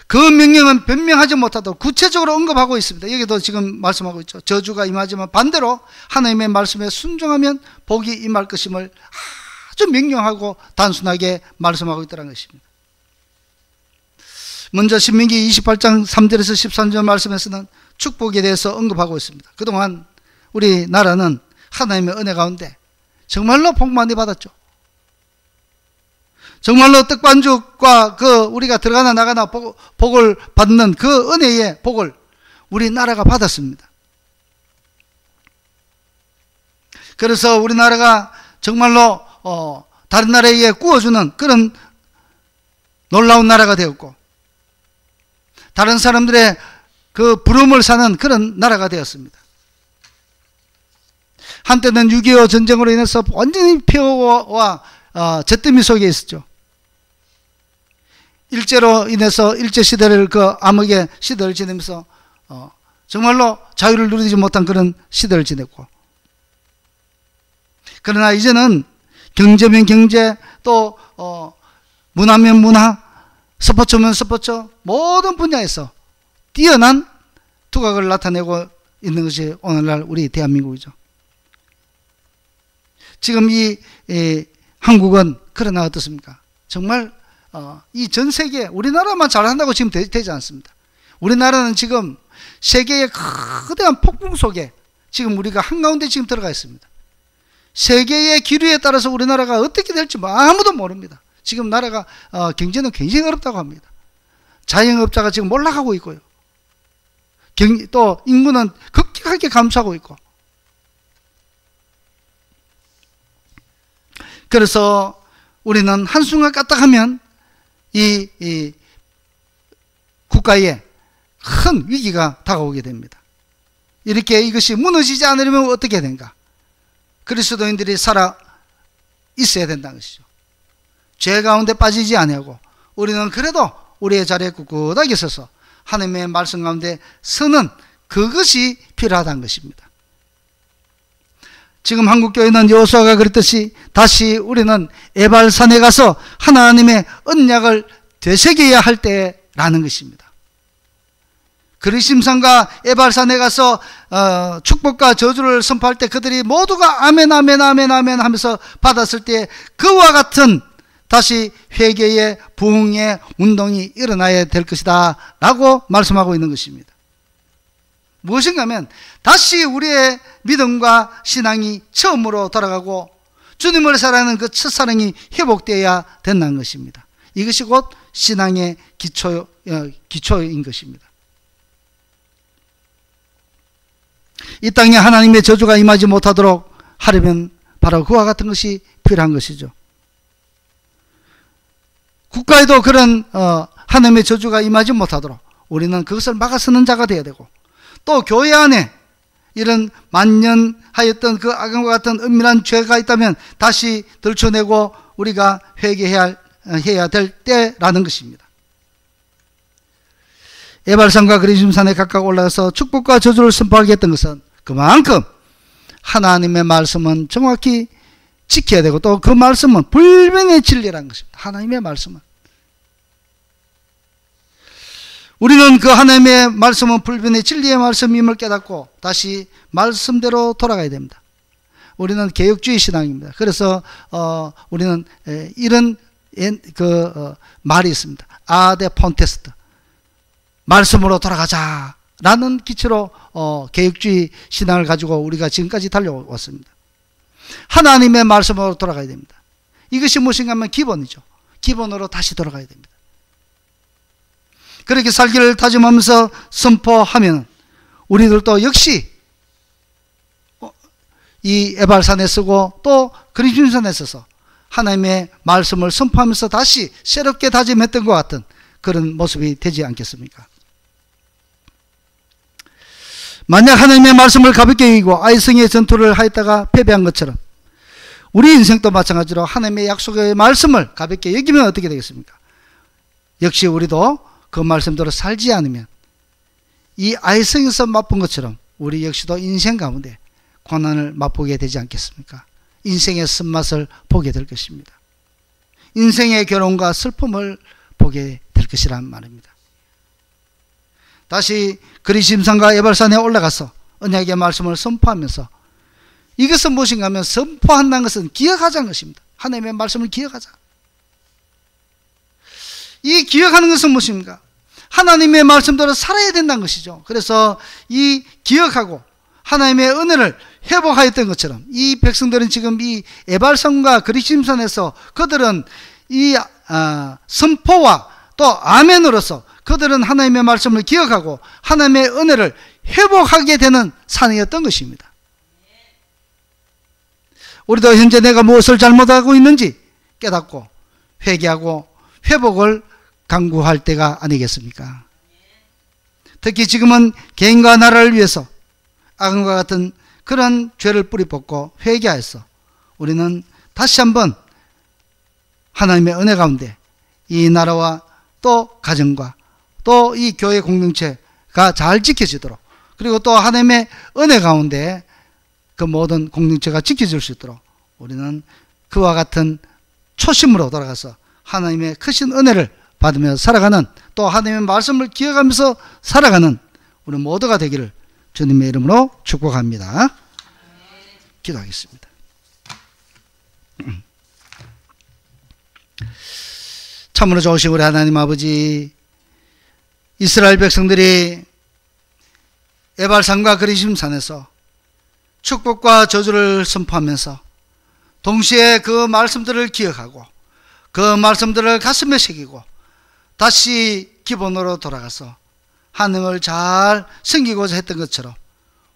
그 명령은 변명하지 못하도록 구체적으로 언급하고 있습니다. 여기도 지금 말씀하고 있죠. 저주가 임하지만 반대로 하나님의 말씀에 순종하면 복이 임할 것임을 아주 명령하고 단순하게 말씀하고 있다는 것입니다. 먼저 신명기 28장 3절에서 13절 말씀에서는 축복에 대해서 언급하고 있습니다. 그동안 우리나라는 하나님의 은혜 가운데 정말로 복 많이 받았죠. 정말로 떡반죽과 우리가 들어가나 나가나 복을 받는 그 은혜의 복을 우리나라가 받았습니다. 그래서 우리나라가 정말로 다른 나라에 구워주는 그런 놀라운 나라가 되었고, 다른 사람들의 그 부름을 사는 그런 나라가 되었습니다. 한때는 6.25 전쟁으로 인해서 완전히 폐허와 잿더미 속에 있었죠. 일제로 인해서 일제시대를 암흑의 시대를 지내면서 정말로 자유를 누리지 못한 그런 시대를 지냈고, 그러나 이제는 경제면 경제, 또 문화면 문화, 스포츠면 스포츠, 모든 분야에서 뛰어난 두각을 나타내고 있는 것이 오늘날 우리 대한민국이죠. 지금 이 한국은 그러나 어떻습니까? 정말 이 전 세계 우리나라만 잘한다고 지금 되지 않습니다. 우리나라는 지금 세계의 거대한 폭풍 속에 지금 우리가 한가운데 지금 들어가 있습니다. 세계의 기류에 따라서 우리나라가 어떻게 될지 아무도 모릅니다. 지금 나라가 경제는 굉장히 어렵다고 합니다. 자영업자가 지금 올라가고 있고요. 또 인구는 급격하게 감소하고 있고, 그래서 우리는 한순간 까딱하면 이 국가에 큰 위기가 다가오게 됩니다. 이렇게 이것이 무너지지 않으려면 어떻게 되는가? 그리스도인들이 살아 있어야 된다는 것이죠. 죄 가운데 빠지지 아니하고 우리는 그래도 우리의 자리에 꿋꿋하게 서서 하나님의 말씀 가운데 서는 그것이 필요하다는 것입니다. 지금 한국교회는 여호수아가 그랬듯이 다시 우리는 에발산에 가서 하나님의 언약을 되새겨야 할 때라는 것입니다. 그리심산과 에발산에 가서 축복과 저주를 선포할 때 그들이 모두가 아멘 아멘 아멘 아멘 하면서 받았을 때 그와 같은 다시 회개의 부흥의 운동이 일어나야 될 것이다 라고 말씀하고 있는 것입니다. 무엇인가 하면 다시 우리의 믿음과 신앙이 처음으로 돌아가고 주님을 사랑하는 그 첫사랑이 회복되어야 된다는 것입니다. 이것이 곧 신앙의 기초인 것입니다. 이 땅에 하나님의 저주가 임하지 못하도록 하려면 바로 그와 같은 것이 필요한 것이죠. 국가에도 그런 하나님의 저주가 임하지 못하도록 우리는 그것을 막아서는 자가 되어야 되고, 또 교회 안에 이런 만연하였던 그 악함과 같은 은밀한 죄가 있다면 다시 들춰내고 우리가 회개해야 될 때라는 것입니다. 에발산과 그리심산에 각각 올라가서 축복과 저주를 선포하게 했던 것은 그만큼 하나님의 말씀은 정확히 지켜야 되고, 또 그 말씀은 불변의 진리라는 것입니다. 하나님의 말씀은, 우리는 그 하나님의 말씀은 불변의 진리의 말씀임을 깨닫고 다시 말씀대로 돌아가야 됩니다. 우리는 개혁주의 신앙입니다. 그래서 우리는 이런 말이 있습니다. 아데 폰테스트, 말씀으로 돌아가자 라는 기초로 개혁주의 신앙을 가지고 우리가 지금까지 달려왔습니다. 하나님의 말씀으로 돌아가야 됩니다. 이것이 무엇인가 하면 기본이죠. 기본으로 다시 돌아가야 됩니다. 그렇게 살기를 다짐하면서 선포하면 우리들도 역시 이 에발산에 서고 또 그리심산에 서서 하나님의 말씀을 선포하면서 다시 새롭게 다짐했던 것 같은 그런 모습이 되지 않겠습니까? 만약 하나님의 말씀을 가볍게 여기고 아이성의 전투를 하였다가 패배한 것처럼 우리 인생도 마찬가지로 하나님의 약속의 말씀을 가볍게 여기면 어떻게 되겠습니까? 역시 우리도 그 말씀대로 살지 않으면 이 아이성에서 맛본 것처럼 우리 역시도 인생 가운데 고난을 맛보게 되지 않겠습니까? 인생의 쓴맛을 보게 될 것입니다. 인생의 괴로움과 슬픔을 보게 될 것이란 말입니다. 다시 그리심산과 에발산에 올라가서 언약의 말씀을 선포하면서, 이것은 무엇인가 하면 선포한다는 것은 기억하자는 것입니다. 하나님의 말씀을 기억하자. 이 기억하는 것은 무엇입니까? 하나님의 말씀대로 살아야 된다는 것이죠. 그래서 이 기억하고 하나님의 은혜를 회복하였던 것처럼, 이 백성들은 지금 이 에발산과 그리심산에서 그들은 이 선포와 또 아멘으로서 그들은 하나님의 말씀을 기억하고 하나님의 은혜를 회복하게 되는 산이었던 것입니다. 우리도 현재 내가 무엇을 잘못하고 있는지 깨닫고 회개하고 회복을 강구할 때가 아니겠습니까? 특히 지금은 개인과 나라를 위해서 악과 같은 그런 죄를 뿌리 뽑고 회개하여서 우리는 다시 한번 하나님의 은혜 가운데 이 나라와 또 가정과 또 이 교회 공동체가 잘 지켜지도록, 그리고 또 하나님의 은혜 가운데 그 모든 공동체가 지켜질 수 있도록 우리는 그와 같은 초심으로 돌아가서 하나님의 크신 은혜를 받으며 살아가는, 또 하나님의 말씀을 기억하면서 살아가는 우리 모두가 되기를 주님의 이름으로 축복합니다. 기도하겠습니다. 참으로 좋으신 우리 하나님 아버지, 이스라엘 백성들이 에발산과 그리심산에서 축복과 저주를 선포하면서 동시에 그 말씀들을 기억하고 그 말씀들을 가슴에 새기고 다시 기본으로 돌아가서 하나님을 잘 섬기고자 했던 것처럼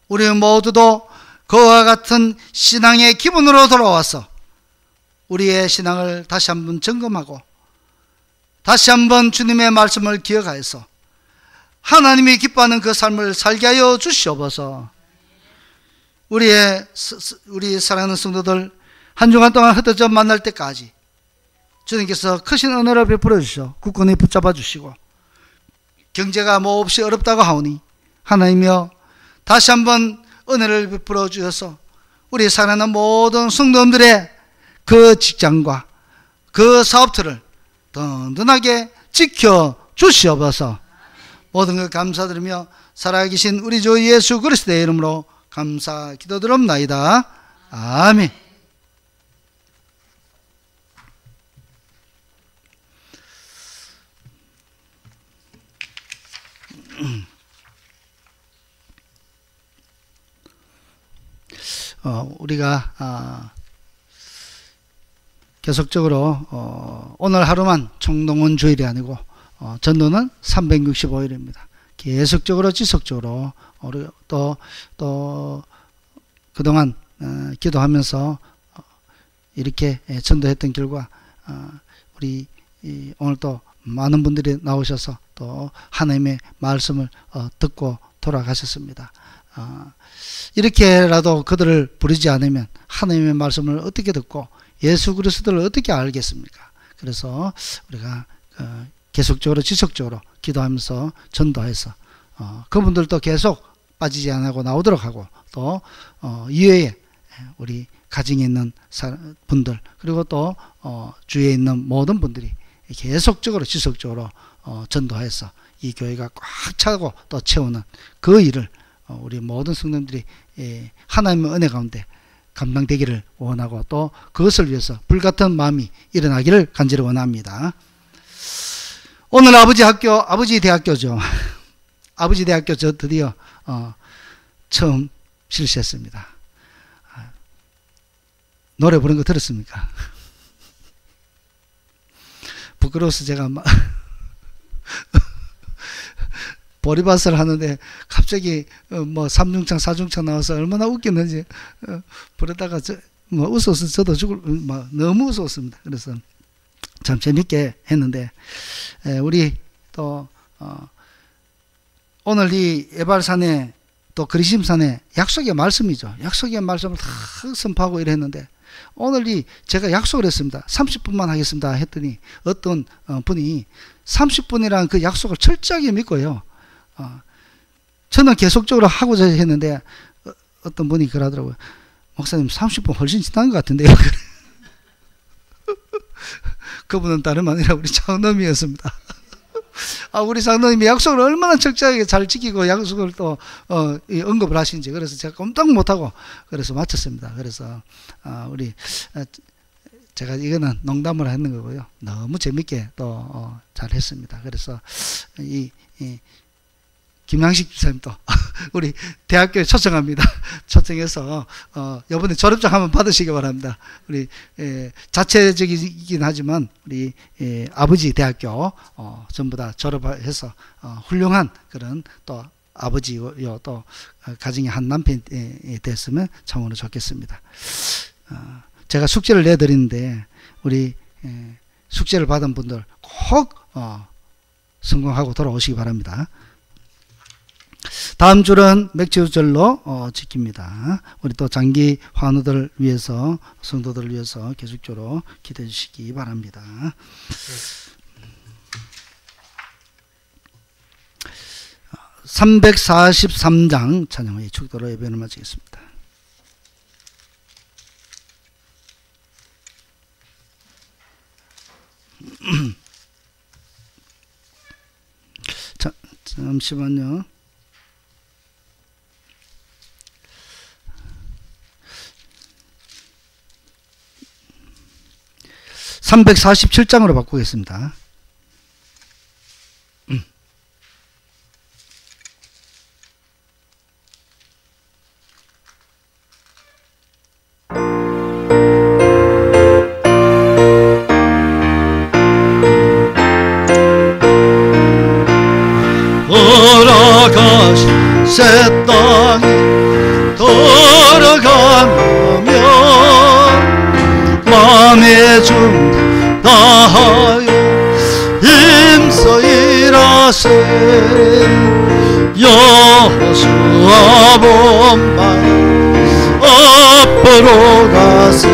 우리 모두도 그와 같은 신앙의 기본으로 돌아와서 우리의 신앙을 다시 한번 점검하고 다시 한번 주님의 말씀을 기억하여서 하나님이 기뻐하는 그 삶을 살게 하여 주시옵소서. 우리 사랑하는 성도들 한 주간 동안 흩어져 만날 때까지 주님께서 크신 은혜를 베풀어 주시오. 굳건히 붙잡아 주시고, 경제가 몹시 어렵다고 하오니 하나님이여 다시 한번 은혜를 베풀어 주셔서 우리 사랑하는 모든 성도들의 그 직장과 그 사업들을 든든하게 지켜 주시옵소서. 모든 것 감사드리며 살아계신 우리 주 예수 그리스도의 이름으로 감사 기도드립나이다. 아멘. 우리가 계속적으로 오늘 하루만 총동원 주일이 아니고 전도는 365일입니다. 계속적으로 지속적으로 또 그동안 기도하면서 이렇게 전도했던 결과 우리 오늘 또 많은 분들이 나오셔서 또 하나님의 말씀을 듣고 돌아가셨습니다. 이렇게라도 그들을 부르지 않으면 하나님의 말씀을 어떻게 듣고 예수 그리스도를 어떻게 알겠습니까? 그래서 우리가 계속적으로 지속적으로 기도하면서 전도해서 그분들도 계속 빠지지 않고 나오도록 하고, 또 이외에 우리 가정에 있는 분들, 그리고 또 주위에 있는 모든 분들이 계속적으로 지속적으로 전도해서 이 교회가 꽉 차고 또 채우는 그 일을 우리 모든 성도들이 하나님의 은혜 가운데 감당되기를 원하고, 또 그것을 위해서 불같은 마음이 일어나기를 간절히 원합니다. 오늘 아버지 대학교죠. 아버지 대학교 저 드디어 처음 실시했습니다. 노래 부르는 거 들었습니까? 부끄러워서 제가 막 보리밭을 하는데 갑자기 뭐 3중창 4중창 나와서 얼마나 웃겼는지 부르다가 웃어서 저도 너무 웃었습니다. 그래서 참 재밌게 했는데, 우리 또 오늘 이 에발산에 또 그리심산에 약속의 말씀이죠. 약속의 말씀을 다 선포하고 이랬는데, 오늘 제가 약속을 했습니다. 30분만 하겠습니다 했더니 어떤 분이 30분이라는 그 약속을 철저하게 믿고요. 저는 계속적으로 하고자 했는데 어떤 분이 그러더라고요. 목사님 30분 훨씬 지난 것 같은데요. 그분은 다름 아니라 우리 장로님이었습니다. 우리 장로님이 약속을 얼마나 철저하게 잘 지키고 약속을 또 언급을 하신지, 그래서 제가 꼼짝 못하고 그래서 마쳤습니다. 그래서 제가 이거는 농담을 하는 거고요. 너무 재밌게 또 잘했습니다. 그래서 김양식 집사님도 우리 대학교에 초청합니다. 초청해서 이번에 졸업장 한번 받으시기 바랍니다. 우리 자체적이긴 하지만 우리 아버지 대학교 전부 다 졸업해서 훌륭한 그런 또 아버지요 또 가정의 한 남편이 됐으면 참으로 좋겠습니다. 제가 숙제를 내드리는데 우리 숙제를 받은 분들 꼭 성공하고 돌아오시기 바랍니다. 다음 줄은 맥주절로 지킵니다. 우리 또 장기 환우들 위해서, 성도들을 위해서 계속적으로 기도해 주시기 바랍니다. 343장 찬양의 축도로 예배를 마치겠습니다. 자, 잠시만요. 347장으로 바꾸겠습니다. 돌아가신 새 땅에 돌아가며 마음의 좀 다하여 힘써 일하세. 여호수아 본방 앞으로 가세.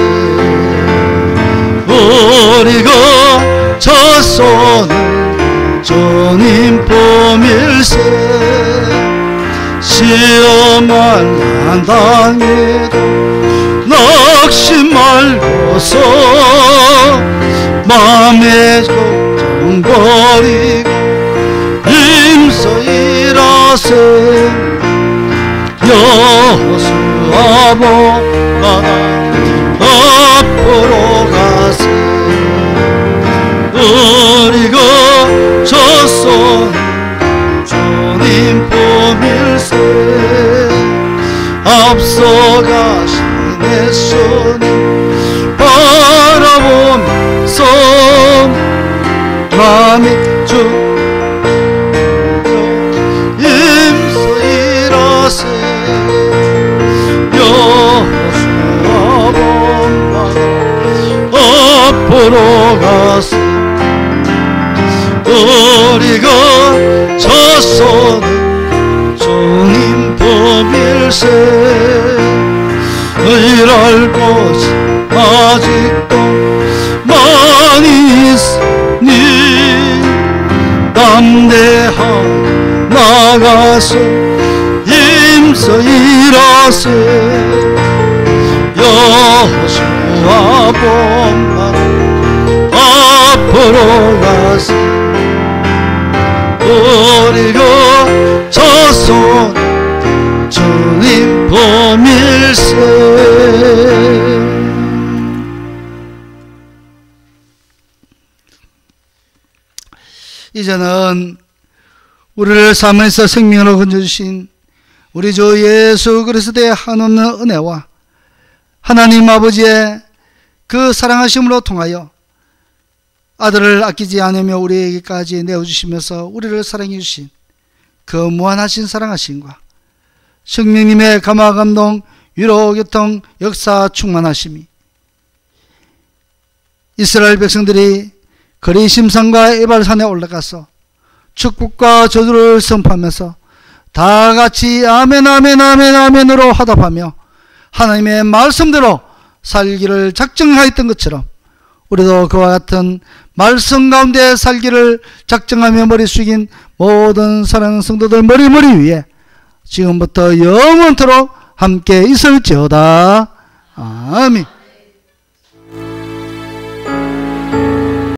우리가 첫 손을 주님 품일세. 시험할 난 당해도 낙심 말고서 마음의 걱정 버리고 힘써 일하세. 여호수아 본방 앞으로 가세. 우리가 첫 손 주님 품일세. 앞서가신 예수님 바라보면서 마음이 힘써 일하세. 여호수아 본방 앞으로 가세. 우리가 첫 손을 주님 품일세. 일할 곳이 아직도 많이 있으니 담대하게 나가서 힘써 일하세. 여호수아 본방 앞으로 가세. 우리가 첫 손 주님 품일세. 이제는 우리를 삶에서 생명으로 건져주신 우리 주 예수 그리스도의 한없는 은혜와 하나님 아버지의 그 사랑하심으로 통하여 아들을 아끼지 않으며 우리에게까지 내어주시면서 우리를 사랑해 주신 그 무한하신 사랑하심과 성령님의 감화 감동 위로 교통 역사 충만하심이 이스라엘 백성들이 거리심산과 에발산에 올라가서 축복과 저주를 선포하면서 다 같이 아멘 아멘 아멘 아멘으로 화답하며 하나님의 말씀대로 살기를 작정하였던 것처럼 우리도 그와 같은 말씀 가운데 살기를 작정하며 머리 숙인 모든 사랑하는 성도들 머리 위에 지금부터 영원토록 함께 있을지어다. 아멘.